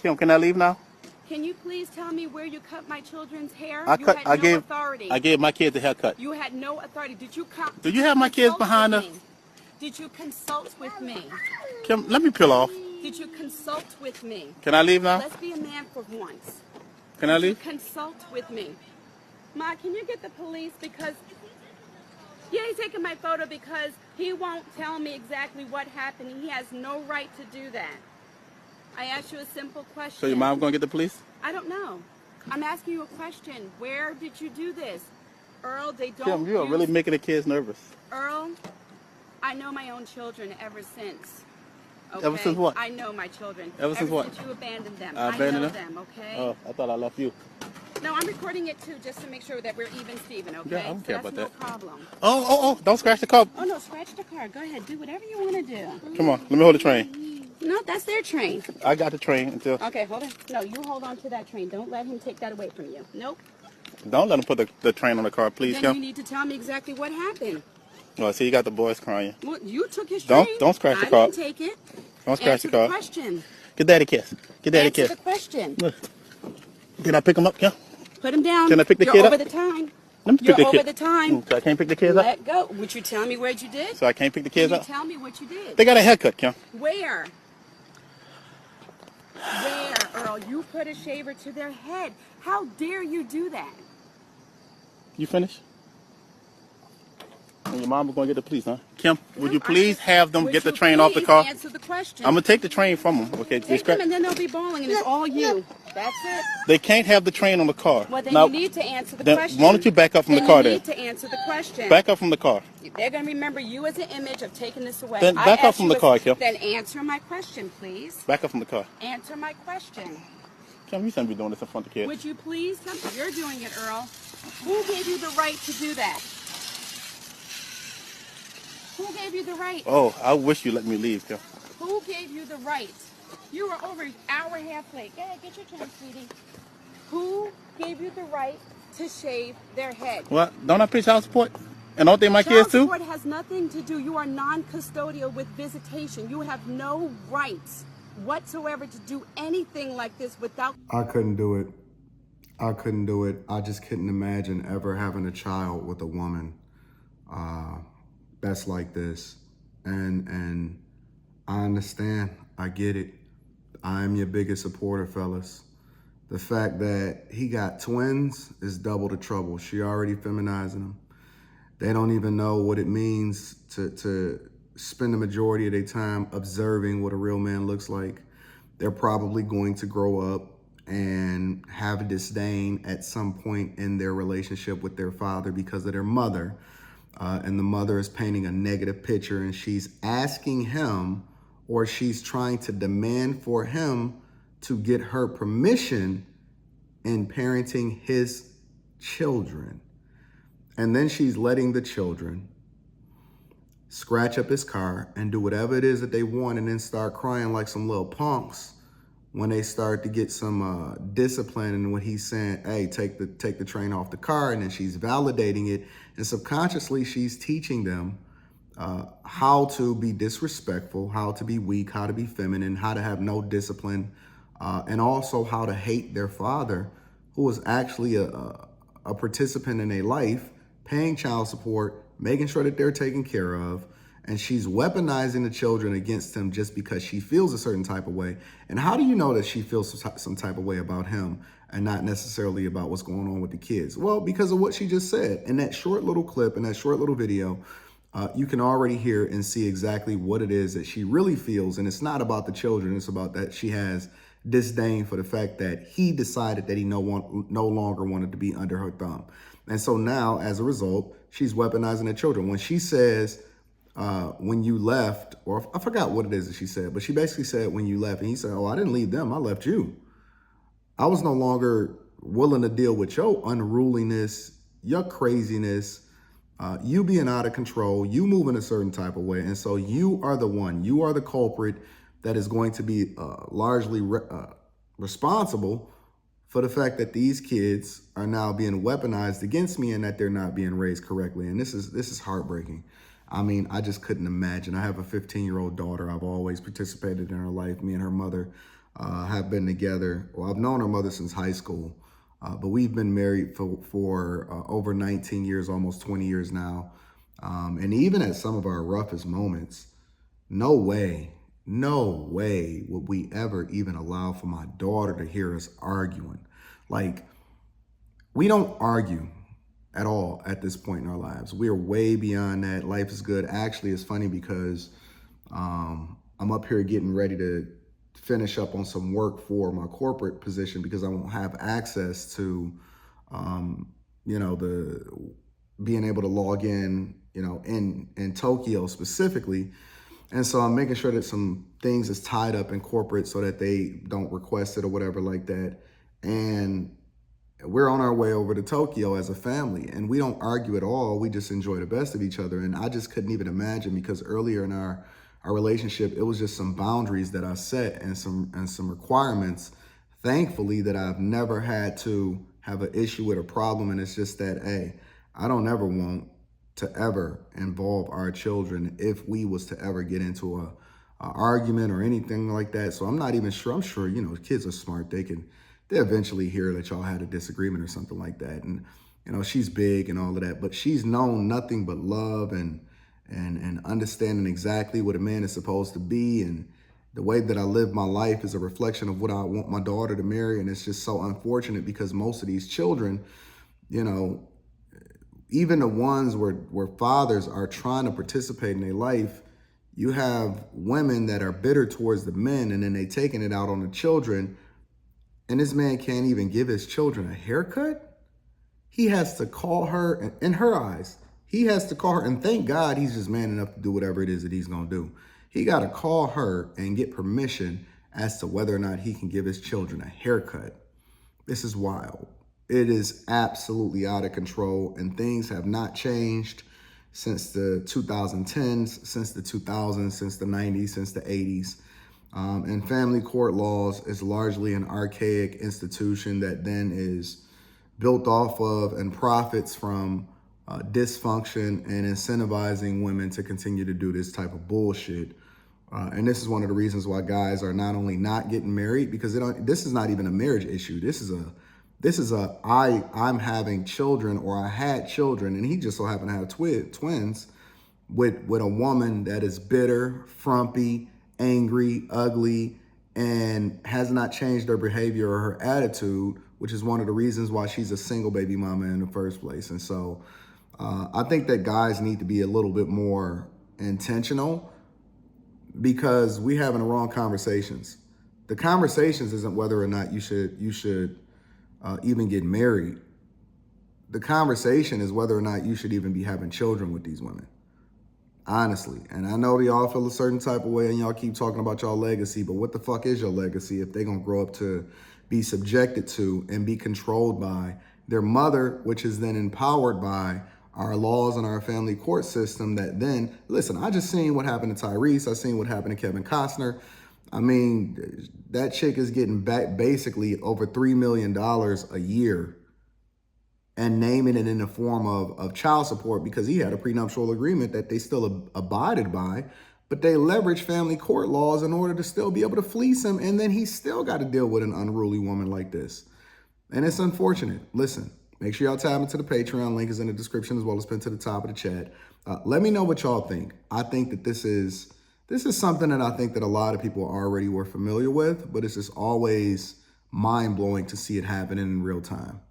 Kim, can I leave now? Can you please tell me where you cut my children's hair? I gave authority. I gave my kids a haircut. You had no authority. Did you come? Do you have my kids behind us? Did you consult with me? Kim, let me peel off. Did you consult with me? Can I leave now? Let's be a man for once. Can I leave? Consult with me. Ma, can you get the police? Because, yeah, he's taking my photo because he won't tell me exactly what happened. He has no right to do that. I asked you a simple question. So your mom gonna get the police? I don't know. I'm asking you a question. Where did you do this? Earl, they don't Kim, you are really making the kids nervous. Earl, I know my own children ever since. Okay? Ever since what? I know my children. Ever since what? Since you abandoned them. I abandoned know them? okay? Oh, I thought I left you. No, I'm recording it too, just to make sure that we're even, Steven, okay? Yeah, I don't care about that. No problem. Oh, don't scratch the car. Oh, no, scratch the car. Go ahead. Do whatever you want to do. Come on, let me hold the train. No, that's their train. I got the train until... Okay, hold on. No, you hold on to that train. Don't let him take that away from you. Nope. Don't let him put the train on the car, please, Then Kim. you need to tell me exactly what happened. Oh, see, you got the boys crying. Well, you took his train. Don't scratch the car. I didn't take it. Don't scratch the car. Answer the question. Get daddy a kiss. Get daddy a kiss. Answer the question. Look. Can I pick him up, Kim? Put him down. Can I pick the kid You're up? over the time. Let me pick the You're kid. over the time. So I can't pick the kids up? Let go. Would you tell me what you did? So I can't pick the kids up? Can you tell me what you did? They got a haircut, Kim. Where? Where, Earl? You put a shaver to their head. How dare you do that? You finished? And your mom was going to get the police, huh? Kim, would you please have them get the train off the car? Answer the question. I'm going to take the train from them. Okay, Take them and then they'll be bawling and it's all you. That's it. They can't have the train on the car. Well, then now, you need to answer the then question. Why don't you back up from the car you then? need to answer the question. Back up from the car. They're going to remember you as an image of taking this away. Then back up from the car, Kim. Then answer my question, please. Back up from the car. Answer my question. Kim, you shouldn't be doing this in front of kids. Would you please tell me? You're doing it, Earl. Who gave you the right to do that? Who gave you the right? Oh, I wish you let me leave, Kim. Who gave you the right? You were over an hour and a half late. Go ahead, get your turn, sweetie. Who gave you the right to shave their head? What? Don't I pay child support? And don't they my kids too? Child support has nothing to do. You are non-custodial with visitation. You have no rights whatsoever to do anything like this without... I couldn't do it. I couldn't do it. I just couldn't imagine ever having a child with a woman that's like this. And I understand. I get it. I am your biggest supporter, fellas. The fact that he got twins is double the trouble. She already feminizing them. They don't even know what it means to spend the majority of their time observing what a real man looks like. They're probably going to grow up and have a disdain at some point in their relationship with their father because of their mother. And the mother is painting a negative picture and she's asking him, or she's trying to demand for him to get her permission in parenting his children. And then she's letting the children scratch up his car and do whatever it is that they want and then start crying like some little punks when they start to get some discipline. And when he's saying, hey, take the train off the car, and then she's validating it. And subconsciously, she's teaching them how to be disrespectful, how to be weak, how to be feminine, how to have no discipline, and also how to hate their father, who was actually a participant in their life, paying child support, making sure that they're taken care of. And she's weaponizing the children against him just because she feels a certain type of way. And how do you know that she feels some type of way about him and not necessarily about what's going on with the kids? Well, because of what she just said. In that short little clip, in that short little video, you can already hear and see exactly what it is that she really feels. And it's not about the children. It's about that she has disdain for the fact that he decided that he no longer wanted to be under her thumb. And so now, as a result, she's weaponizing the children. When she says, when you left, or I forgot what it is that she said, but she basically said, when you left, and he said, oh, I didn't leave them, I left you. I was no longer willing to deal with your unruliness, your craziness, you being out of control, you moving a certain type of way. And so you are the one, you are the culprit that is going to be largely responsible for the fact that these kids are now being weaponized against me and that they're not being raised correctly. And this is heartbreaking. I mean, I just couldn't imagine. I have a 15-year-old daughter. I've always participated in her life. Me and her mother have been together. Well, I've known her mother since high school, but we've been married for over 19 years, almost 20 years now. And even at some of our roughest moments, no way would we ever even allow for my daughter to hear us arguing. Like, we don't argue at all at this point in our lives. We are way beyond that. Life is good. Actually, it's funny because I'm up here getting ready to finish up on some work for my corporate position because I won't have access to, the being able to log in, in Tokyo specifically. And so I'm making sure that some things is tied up in corporate so that they don't request it or whatever like that. And we're on our way over to Tokyo as a family, and we don't argue at all. We just enjoy the best of each other. And I just couldn't even imagine, because earlier in our relationship, it was just some boundaries that I set and some requirements, thankfully, that I've never had to have an issue with a problem. And it's just that, hey, I don't ever want to ever involve our children if we was to ever get into a argument or anything like that. So I'm not even sure. I'm sure, kids are smart. They eventually hear that y'all had a disagreement or something like that. And, she's big and all of that, but she's known nothing but love and understanding exactly what a man is supposed to be. And the way that I live my life is a reflection of what I want my daughter to marry. And it's just so unfortunate because most of these children, even the ones where fathers are trying to participate in their life, you have women that are bitter towards the men, and then they taking it out on the children. And this man can't even give his children a haircut. He has to call her, in her eyes, he has to call her, and thank God he's just man enough to do whatever it is that he's going to do. He got to call her and get permission as to whether or not he can give his children a haircut. This is wild. It is absolutely out of control, and things have not changed since the 2010s, since the 2000s, since the 90s, since the 80s. And family court laws is largely an archaic institution that then is built off of and profits from dysfunction and incentivizing women to continue to do this type of bullshit. And this is one of the reasons why guys are not only not getting married, because this is not even a marriage issue. This is I'm having children, or I had children, and he just so happened to have twins with a woman that is bitter, frumpy, angry, ugly, and has not changed her behavior or her attitude, which is one of the reasons why she's a single baby mama in the first place. And so I think that guys need to be a little bit more intentional, because we having the wrong conversations. The conversations isn't whether or not you should even get married. The conversation is whether or not you should even be having children with these women. Honestly. And I know y'all feel a certain type of way and y'all keep talking about y'all legacy, but what the fuck is your legacy if they're going to grow up to be subjected to and be controlled by their mother, which is then empowered by our laws and our family court system that then, listen, I just seen what happened to Tyrese. I seen what happened to Kevin Costner. I mean, that chick is getting back basically over $3 million a year and naming it in the form of child support because he had a prenuptial agreement that they still abided by, but they leverage family court laws in order to still be able to fleece him, and then he still got to deal with an unruly woman like this. And it's unfortunate. Listen, make sure y'all tap into the Patreon. Link is in the description as well as pinned to the top of the chat. Let me know what y'all think. I think that this is something that I think that a lot of people already were familiar with, but it's just always mind-blowing to see it happening in real time.